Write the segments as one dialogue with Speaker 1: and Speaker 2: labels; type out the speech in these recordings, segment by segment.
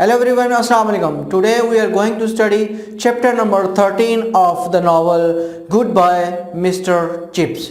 Speaker 1: Hello everyone, Assalamu alaikum. Today we are going to study chapter number 13 of the novel Goodbye Mr. Chips.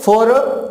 Speaker 1: 4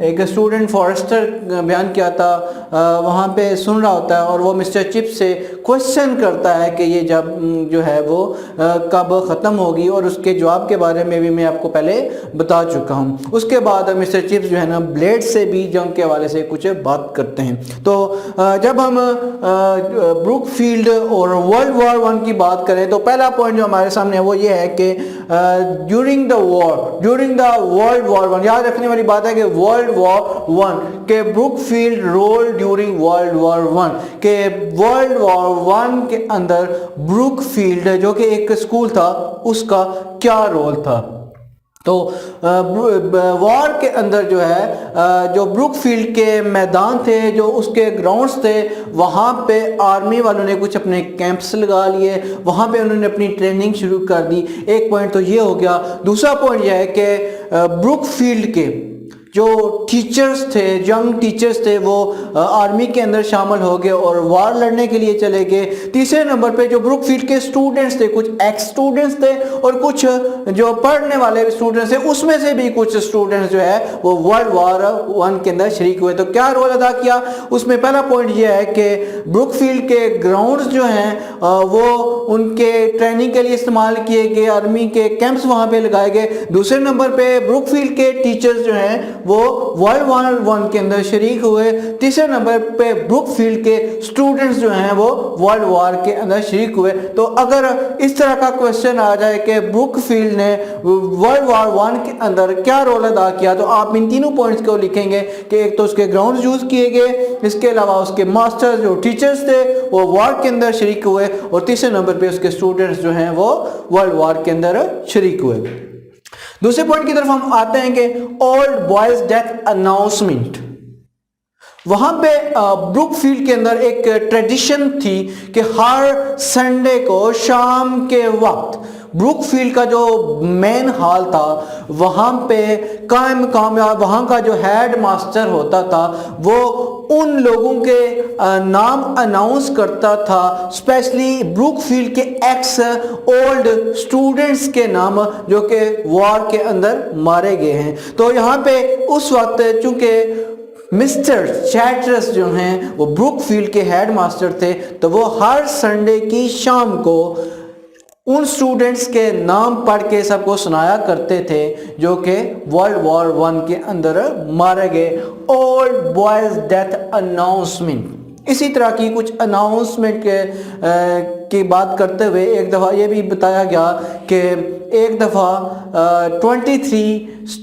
Speaker 1: ایک student forester بیان کیا تھا، وہاں پہ سن رہا ہوتا ہے اور وہ مسٹر چپس سے کوشچن کرتا ہے کہ یہ جب جو ہے وہ کب ختم ہوگی، اور اس کے جواب کے بارے میں بھی میں آپ کو پہلے بتا چکا ہوں۔ اس کے بعد مسٹر چپس جو ہے نا بلیڈ سے بھی جنگ کے حوالے سے کچھ بات کرتے ہیں۔ تو جب ہم بروک فیلڈ اور ورلڈ وار ون کی بات کریں تو پہلا پوائنٹ جو ہمارے سامنے ہے وہ یہ ہے کہ during the world war one, یاد رکھنے والی بات ہے کہ ورلڈ وار ون کہ Brookfield role during world war one, کہ ورلڈ وار ون کے اندر بروک فیلڈ جو کہ ایک اسکول تھا اس کا کیا رول تھا۔ تو وار کے اندر جو ہے جو بروک فیلڈ کے میدان تھے، جو اس کے گراؤنڈز تھے، وہاں پہ آرمی والوں نے کچھ اپنے کیمپس لگا لیے، وہاں پہ انہوں نے اپنی ٹریننگ شروع کر دی۔ ایک پوائنٹ تو یہ ہو گیا۔ دوسرا پوائنٹ یہ ہے کہ بروک فیلڈ کے جو ٹیچرز تھے، ینگ ٹیچرز تھے، وہ آرمی کے اندر شامل ہو گئے اور وار لڑنے کے لیے چلے گئے۔ تیسرے نمبر پہ جو بروک فیلڈ کے اسٹوڈنٹس تھے، کچھ ایکس اسٹوڈنٹس تھے اور کچھ جو پڑھنے والے اسٹوڈنٹس تھے، اس میں سے بھی کچھ اسٹوڈنٹس جو ہے وہ ورلڈ وار ون کے اندر شریک ہوئے۔ تو کیا رول ادا کیا اس میں؟ پہلا پوائنٹ یہ ہے کہ بروک فیلڈ کے گراؤنڈز جو ہیں وہ ان کے ٹریننگ کے لیے استعمال کیے گئے، آرمی کے کیمپس وہاں پہ لگائے گئے۔ دوسرے نمبر پہ بروک فیلڈ کے ٹیچرز جو ہیں وہ ورلڈ وار ون کے اندر شریک ہوئے۔ تیسرے نمبر پہ بروک فیلڈ کے اسٹوڈنٹس جو ہیں وہ ورلڈ وار کے اندر شریک ہوئے۔ تو اگر اس طرح کا کوشچن آ جائے کہ بروک فیلڈ نے ورلڈ وار ون کے اندر کیا رول ادا کیا، تو آپ ان تینوں پوائنٹس کو لکھیں گے کہ ایک تو اس کے گراؤنڈز یوز کیے گئے، اس کے علاوہ اس کے ماسٹر جو ٹیچرز تھے وہ وار کے اندر شریک ہوئے، اور تیسرے نمبر پہ اس کے اسٹوڈنٹس جو ہیں وہ ورلڈ وار کے اندر شریک ہوئے۔ دوسرے پوائنٹ کی طرف ہم آتے ہیں کہ اولڈ بوائز ڈیتھ اناؤنسمنٹ۔ وہاں پہ بروک فیلڈ کے اندر ایک ٹریڈیشن تھی کہ ہر سنڈے کو شام کے وقت بروک فیلڈ کا جو مین ہال تھا وہاں پہ قائم مقام، وہاں کا جو ہیڈ ماسٹر ہوتا تھا وہ ان لوگوں کے نام اناؤنس کرتا تھا، اسپیشلی بروک فیلڈ کے ایکس اولڈ اسٹوڈنٹس کے نام جو کہ وار کے اندر مارے گئے ہیں۔ تو یہاں پہ اس وقت چونکہ مسٹر چیٹرس جو ہیں وہ بروک فیلڈ کے ہیڈ ماسٹر تھے، تو وہ ہر سنڈے کی شام کو ان سٹوڈنٹس کے نام پڑھ کے سب کو سنایا کرتے تھے جو کہ ورلڈ وار ون کے اندر مارے گئے۔ اولڈ بوائز ڈیتھ اناؤنسمنٹ، اسی طرح کی کچھ اناؤنسمنٹ کی بات کرتے ہوئے ایک دفعہ یہ بھی بتایا گیا کہ ایک دفعہ 23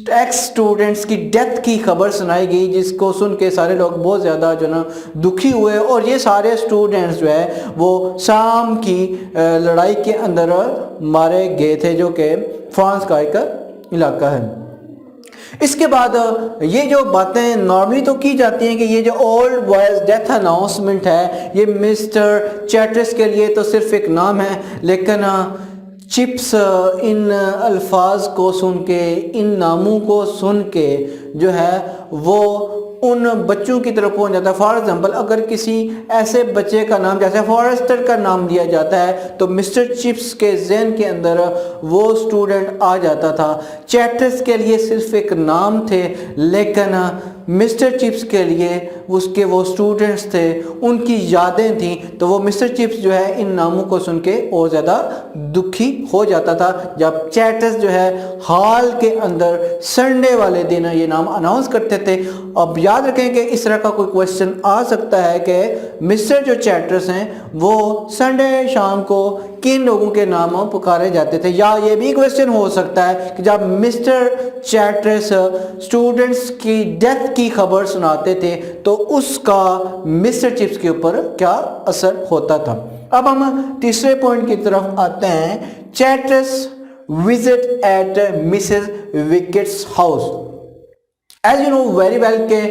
Speaker 1: ایکس اسٹوڈنٹس کی ڈیتھ کی خبر سنائی گئی، جس کو سن کے سارے لوگ بہت زیادہ جو نا دکھی ہوئے، اور یہ سارے اسٹوڈنٹس جو ہے وہ شام کی لڑائی کے اندر مارے گئے تھے جو کہ فرانس کا ایک علاقہ ہے۔ اس کے بعد یہ جو باتیں نارملی تو کی جاتی ہیں کہ یہ جو اولڈ بوائز ڈیتھ اناؤنسمنٹ ہے یہ مسٹر چیٹرس کے لیے تو صرف ایک نام ہے، لیکن چپس ان الفاظ کو سن کے، ان ناموں کو سن کے جو ہے وہ ان بچوں کی طرف پہنچ جاتا ہے۔ فار ایگزامپل اگر کسی ایسے بچے کا نام جیسے فارسٹر کا نام لیا جاتا ہے تو مسٹر چپس کے ذہن کے اندر وہ اسٹوڈنٹ آ جاتا تھا۔ چیٹرس کے لیے صرف ایک نام تھے، لیکن مسٹر چپس کے لیے اس کے وہ اسٹوڈنٹس تھے، ان کی یادیں تھیں، تو وہ مسٹر چپس جو ہے ان ناموں کو سن کے اور زیادہ دکھی ہو جاتا تھا جب چیٹرس جو ہے ہال کے اندر سنڈے والے دن یہ نام اناؤنس کرتے تھے۔ اب یاد رکھیں کہ اس طرح کا کوئی کوشچن آ سکتا ہے کہ مسٹر جو چیٹرس ہیں وہ سنڈے شام کو کن لوگوں کے نام پکارے جاتے تھے، یا یہ بھی کوشچن ہو سکتا ہے کہ جب مسٹر چیٹرس اسٹوڈنٹس کی ڈیتھ کی خبر سناتے تھے تو اس کا مسٹر چپس کے اوپر کیا اثر ہوتا تھا۔ اب ہم تیسرے پوائنٹ کی طرف آتے ہیں، Chatteris visit at Mrs Wickett's house. As you know very well کہ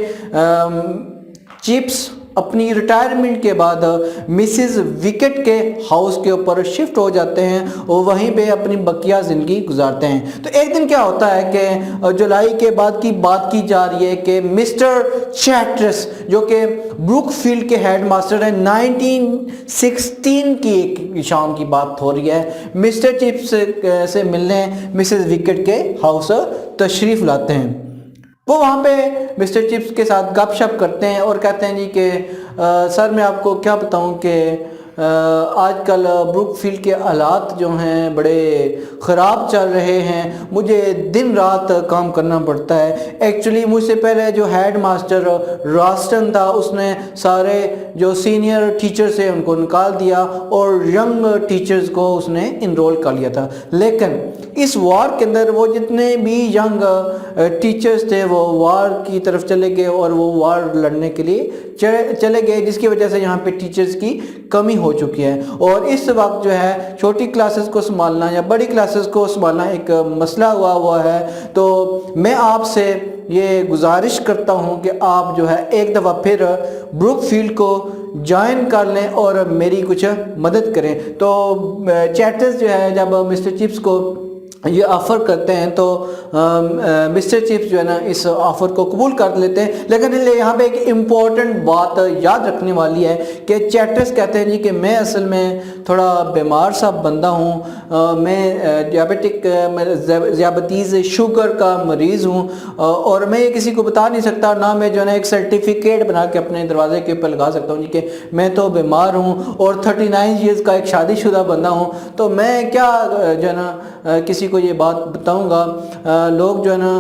Speaker 1: چپس اپنی ریٹائرمنٹ کے بعد مسز وکٹ کے ہاؤس کے اوپر شفٹ ہو جاتے ہیں اور وہیں پہ اپنی بقیہ زندگی گزارتے ہیں۔ تو ایک دن کیا ہوتا ہے کہ جولائی کے بعد کی بات کی جا رہی ہے کہ مسٹر چیٹرس جو کہ بروک فیلڈ کے ہیڈ ماسٹر ہیں، 1916 کی ایک شام کی بات ہو رہی ہے، مسٹر چپس سے ملنے مسز وکٹ کے ہاؤس تشریف لاتے ہیں۔ وہ وہاں پہ مسٹر چپس کے ساتھ گپ شپ کرتے ہیں اور کہتے ہیں جی کہ سر میں آپ کو کیا بتاؤں کہ آج کل بروک فیلڈ کے حالات جو ہیں بڑے خراب چل رہے ہیں، مجھے دن رات کام کرنا پڑتا ہے۔ ایکچولی مجھ سے پہلے جو ہیڈ ماسٹر راسٹن تھا اس نے سارے جو سینئر ٹیچر سے ان کو نکال دیا اور ینگ ٹیچرز کو اس نے انرول کر لیا تھا، لیکن اس وار کے اندر وہ جتنے بھی ینگ ٹیچرز تھے وہ وار کی طرف چلے گئے اور وہ وار لڑنے کے لیے چلے گئے، جس کی وجہ سے یہاں پہ ٹیچرز کی کمی ہو چکی ہے، اور اس وقت جو ہے چھوٹی کلاسز کو سنبھالنا یا بڑی کلاسز کو سنبھالنا ایک مسئلہ ہوا ہے۔ تو میں آپ سے یہ گزارش کرتا ہوں کہ آپ جو ہے ایک دفعہ پھر بروک فیلڈ کو جوائن کر لیں اور میری کچھ مدد کریں۔ تو چیٹرز جو ہے جب مسٹر چپس کو یہ آفر کرتے ہیں تو مسٹر چپس جو ہے نا اس آفر کو قبول کر لیتے ہیں، لیکن یہاں پہ ایک امپورٹنٹ بات یاد رکھنے والی ہے کہ چیٹرز کہتے ہیں جی کہ میں اصل میں تھوڑا بیمار سا بندہ ہوں، میں ڈیابیٹک ذیابیطیز شوگر کا مریض ہوں، اور میں یہ کسی کو بتا نہیں سکتا، نہ میں جو ہے نا ایک سرٹیفکیٹ بنا کے اپنے دروازے کے اوپر لگا سکتا ہوں جی کہ میں تو بیمار ہوں اور 39 ایئرز کا ایک شادی شدہ بندہ ہوں، تو میں کیا جو ہے نا کسی کو یہ بات بتاؤں گا۔ لوگ جو ہے نا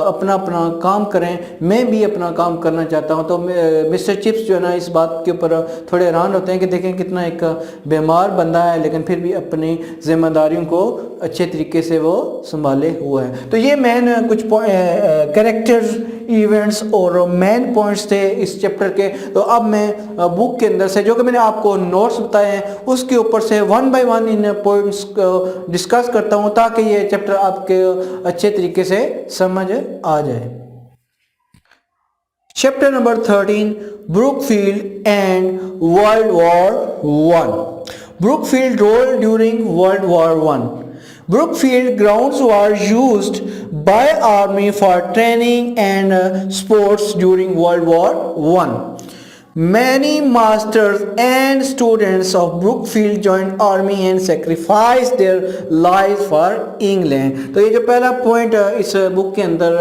Speaker 1: اپنا کام کریں، میں بھی اپنا کام کرنا چاہتا ہوں۔ تو مسٹر چپس جو ہے نا اس بات کے اوپر تھوڑے حیران ہوتے ہیں کہ دیکھیں کتنا ایک بیمار بندہ ہے لیکن پھر بھی اپنی ذمہ داریوں کو اچھے طریقے سے وہ سنبھالے ہوا ہے۔ تو یہ مین کچھ کریکٹرز، ایونٹس اور مین پوائنٹس تھے اس چیپٹر کے۔ تو اب میں بک کے اندر سے جو کہ میں نے آپ کو نوٹس بتائے ہیں اس کے اوپر سے one by one in points کو ڈسکس کرتا ہوں تاکہ یہ چیپٹر آپ کے اچھے طریقے سے سمجھ آ جائے۔ Chapter number 13، Brookfield and world war one. Brookfield role during world war one. Brookfield grounds were used by Army for training and sports during World War I. Many masters and students of Brookfield joined army and sacrificed their lives for England. تو یہ جو پہلا point اس بک کے اندر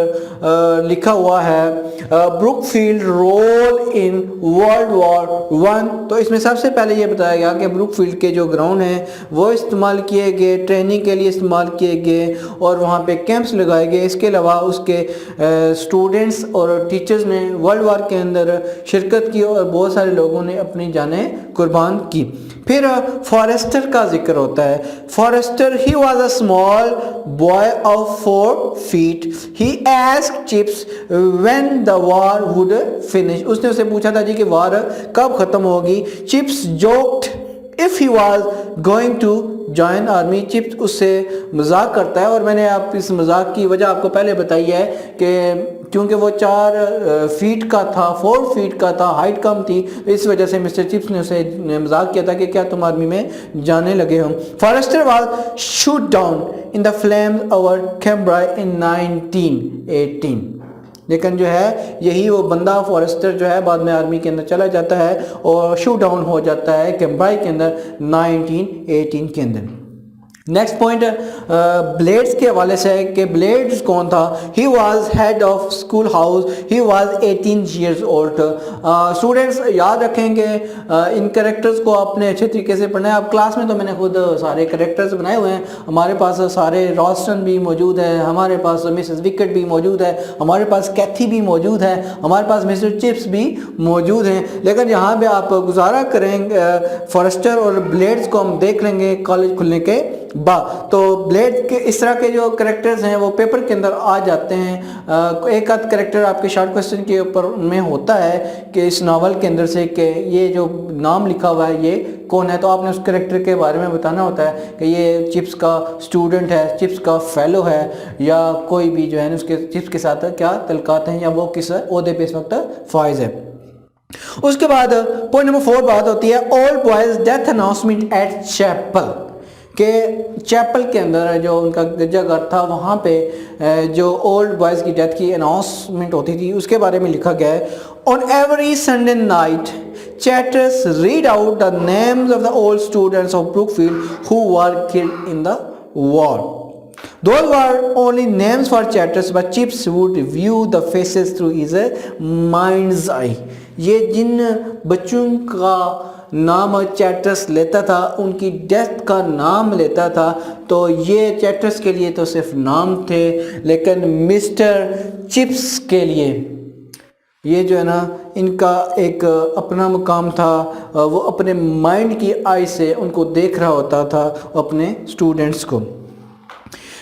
Speaker 1: لکھا ہوا ہے، Brookfield role in world war one, تو اس میں سب سے پہلے یہ بتایا گیا کہ بروکفیلڈ کے جو گراؤنڈ ہیں وہ استعمال کیے گئے، ٹریننگ کے لیے استعمال کیے گئے اور وہاں پہ کیمپس لگائے گئے۔ اس کے علاوہ اس کے اسٹوڈنٹس اور ٹیچرز نے ورلڈ وار کے اندر شرکت کی اور بہت سارے لوگوں نے اپنی جانیں قربان کی۔ پھر فارسٹر کا ذکر ہوتا ہے۔ Forester he was a small boy of 4 feet. He asked Chips when the war would finish. اس نے اسے پوچھا تھا جی کہ وار کب ختم ہوگی۔ Chips joked if he was going to join army. Chips اس سے مذاق کرتا ہے، اور میں نے آپ اس مذاق کی وجہ آپ کو پہلے بتائی ہے کہ کیونکہ وہ 4 فیٹ کا تھا، 4 فیٹ کا تھا، ہائٹ کم تھی، اس وجہ سے مسٹر چپس نے اسے مذاق کیا تھا کہ کیا تم آرمی میں جانے لگے ہو۔ Forester was shot down in the flames over Cambrai in 1918. لیکن جو ہے یہی وہ بندہ فارسٹر جو ہے بعد میں آرمی کے اندر چلا جاتا ہے اور شوٹ ڈاؤن ہو جاتا ہے کیمبرائی کے اندر 1918 کے اندر۔ نیکسٹ پوائنٹ بلیڈز کے حوالے سے ہے کہ بلیڈز کون تھا۔ He was head of school house, he was 18 years old. Students یاد رکھیں کہ ان کریکٹرز کو آپ نے اچھے طریقے سے پڑھنا ہے۔ اب کلاس میں تو میں نے خود سارے کریکٹرز بنائے ہوئے ہیں، ہمارے پاس سارے راسٹن بھی موجود ہے، ہمارے پاس مسز وکٹ بھی موجود ہے، ہمارے پاس کیتھی بھی موجود ہے، ہمارے پاس مسٹر چپس بھی موجود ہیں، لیکن یہاں پہ آپ گزارا کریں فارسٹر اور بلیڈز کو ہم دیکھ لیں گے کالج کھلنے کے تو بلیڈ کے اس طرح کے جو کریکٹرز ہیں وہ پیپر کے اندر آ جاتے ہیں۔ ایک آدھ کریکٹر آپ کے شارٹ کوسچن کے اوپر میں ہوتا ہے کہ اس ناول کے اندر سے کہ یہ جو نام لکھا ہوا ہے یہ کون ہے، تو آپ نے اس کریکٹر کے بارے میں بتانا ہوتا ہے کہ یہ چپس کا اسٹوڈنٹ ہے، چپس کا فیلو ہے، یا کوئی بھی جو ہے اس کے چپس کے ساتھ کیا تعلقات ہیں، یا وہ کس عہدے پہ اس وقت فائز ہے۔ اس کے بعد پوائنٹ نمبر 4 بات ہوتی ہے old boys death announcement at chapel, کہ چیپل کے اندر جو ان کا گرجا گھر تھا وہاں پہ جو اولڈ بوائز کی ڈیتھ کی اناؤنسمنٹ ہوتی تھی اس کے بارے میں لکھا گیا ہے۔ On every Sunday night, chatters read out the names of the old students of Brookfield who were killed in the war. Those were only names for chapters, but Chips would view the faces through his mind's eye. یہ جن بچوں کا نام chapters لیتا تھا ان کی death کا نام لیتا تھا، تو یہ چیپٹرس کے لیے تو صرف نام تھے، لیکن مسٹر چپس کے لیے یہ جو ہے نا ان کا ایک اپنا مقام تھا، وہ اپنے مائنڈ کی آئی سے ان کو دیکھ رہا ہوتا تھا اپنے اسٹوڈنٹس کو۔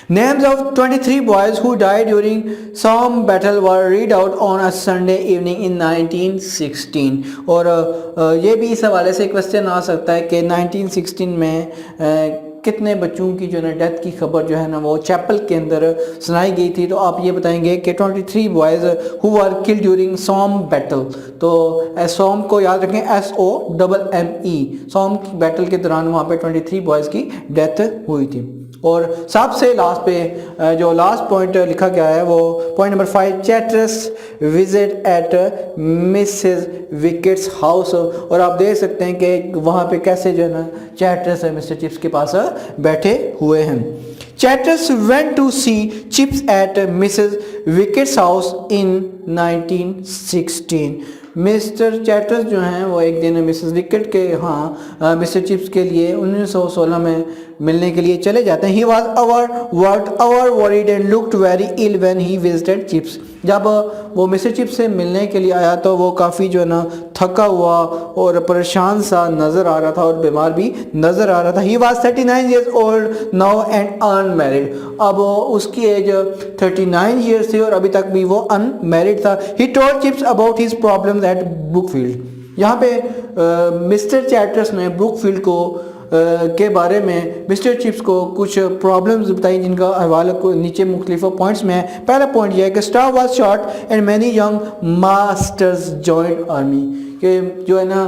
Speaker 1: Names of 23 boys who died during Somme battle were read out on a Sunday evening in 1916. اور یہ بھی اس حوالے سے کوسچن آ سکتا ہے کہ 1916 میں کتنے بچوں کی جو ہے نا ڈیتھ کی خبر جو ہے نا وہ چیپل کے اندر سنائی گئی تھی، تو آپ یہ بتائیں گے کہ 23 boys who were killed during Somme battle. تو سوم کو یاد رکھیں SOMME، سوم کی بیٹل کے دوران وہاں پہ 23 boys کی ڈیتھ ہوئی تھی۔ اور سب سے لاسٹ پہ جو لاسٹ پوائنٹ لکھا گیا ہے وہ point number 5، Chatteris visit at Mrs Wickett's house, اور آپ دیکھ سکتے ہیں کہ وہاں پہ کیسے جو ہے نا چیٹرس مسٹر چپس کے پاس بیٹھے ہوئے ہیں۔ Chatter's went to see Chips at Mrs. Wickett's house in 1916. Mister چیٹرس جو ہیں وہ ایک دن مسز وکٹ کے ہاں مسٹر چپس کے لیے 1916 میں ملنے کے لیے چلے جاتے ہیں۔ He was worried and looked very ill when he visited Chips. جب وہ مسٹر چپس سے ملنے کے لیے آیا تو وہ کافی جو ہے نا تھکا ہوا اور پریشان سا نظر آ رہا تھا اور بیمار بھی نظر آ رہا تھا۔ He was 39 years old now and unmarried. اب اس کی ایج 39 years تھی اور ابھی تک بھی وہ unmarried تھا۔ He told Chips about his problems at Brookfield. یہاں پہ مسٹر چیٹرس نے بروکفیلڈ کو کے بارے میں مسٹر چپس کو کچھ پرابلمز بتائیں جن کا حوالہ کو نیچے مختلف پوائنٹس میں ہے۔ پہلا پوائنٹ یہ ہے کہ staff was short and many young masters joined army, کہ جو ہے نا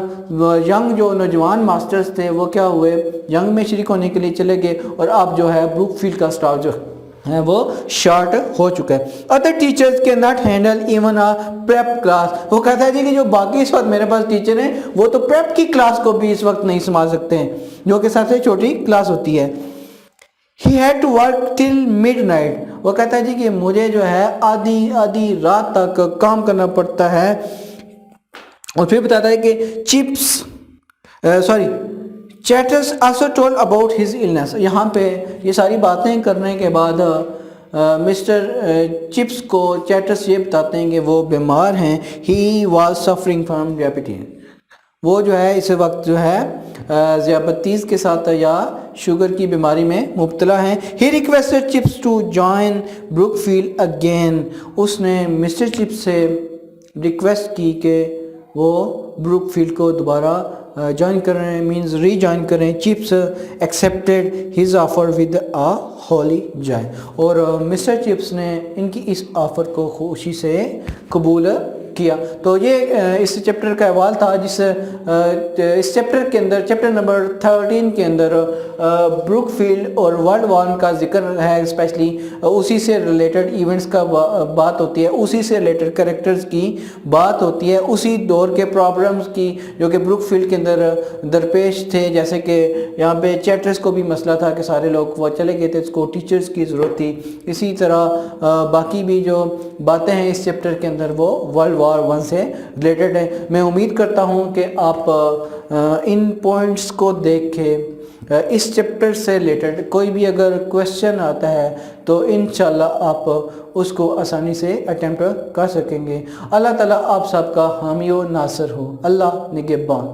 Speaker 1: ینگ جو نوجوان ماسٹرز تھے وہ کیا ہوئے، ینگ میں شریک ہونے کے لیے چلے گئے، اور اب جو ہے بروکفیلڈ کا اسٹاف جو ہے وہ شارٹ ہو چکا ہے۔ Other teachers can not handle even a prep class, وہ کہتا ہے جی کہ جو باقی اس وقت میرے پاس ٹیچر ہیں وہ تو پریپ کی کلاس کو بھی اس وقت نہیں سنبھال سکتے ہیں، جو کہ سب سے چھوٹی کلاس ہوتی ہے۔ He had to work till midnight، وہ کہتا ہے جی کہ مجھے جو ہے آدھی رات تک کام کرنا پڑتا ہے۔ اور پھر بتاتا ہے کہ Chatters also told about his illness. یہاں پہ یہ ساری باتیں کرنے کے بعد مسٹر چپس کو چیٹرس یہ بتاتے ہیں کہ وہ بیمار ہیں۔ He was suffering from diabetes، وہ جو ہے اس وقت جو ہے ذیابطیس کے ساتھ یا شوگر کی بیماری میں مبتلا ہیں۔ He requested Chips to join Brookfield again، اس نے مسٹر چپس سے ریکویسٹ کی کہ وہ بروکفیلڈ کو دوبارہ جوائن کریں، مینز ری جوائن کریں۔ Chips accepted his offer with a holy joy, اور مسٹر چپس نے ان کی اس آفر کو خوشی سے قبول کیا۔ تو یہ اس چیپٹر کا احوال تھا، اس چیپٹر کے اندر چیپٹر نمبر 13 کے اندر بروکفیلڈ اور ورلڈ وار کا ذکر ہے، اسپیشلی اسی سے ریلیٹڈ ایونٹس کا بات ہوتی ہے، اسی سے ریلیٹڈ کریکٹرز کی بات ہوتی ہے، اسی دور کے پرابلمز کی جو کہ بروکفیلڈ کے اندر درپیش تھے، جیسے کہ یہاں پہ چیٹرس کو بھی مسئلہ تھا کہ سارے لوگ وہ چلے گئے تھے، اس کو ٹیچرز کی ضرورت تھی۔ اسی طرح باقی بھی جو باتیں ہیں اس چیپٹر کے اندر وہ ورلڈ وار 1 سے ریلیٹڈ ہے۔ میں امید کرتا ہوں کہ آپ ان پوائنٹس کو دیکھ کے اس چیپٹر سے ریلیٹڈ کوئی بھی اگر کویسچن آتا ہے تو انشاءاللہ آپ اس کو آسانی سے اٹیمپٹ کر سکیں گے۔ اللہ تعالیٰ آپ سب کا حامی و ناصر ہو۔ اللہ نگہبان۔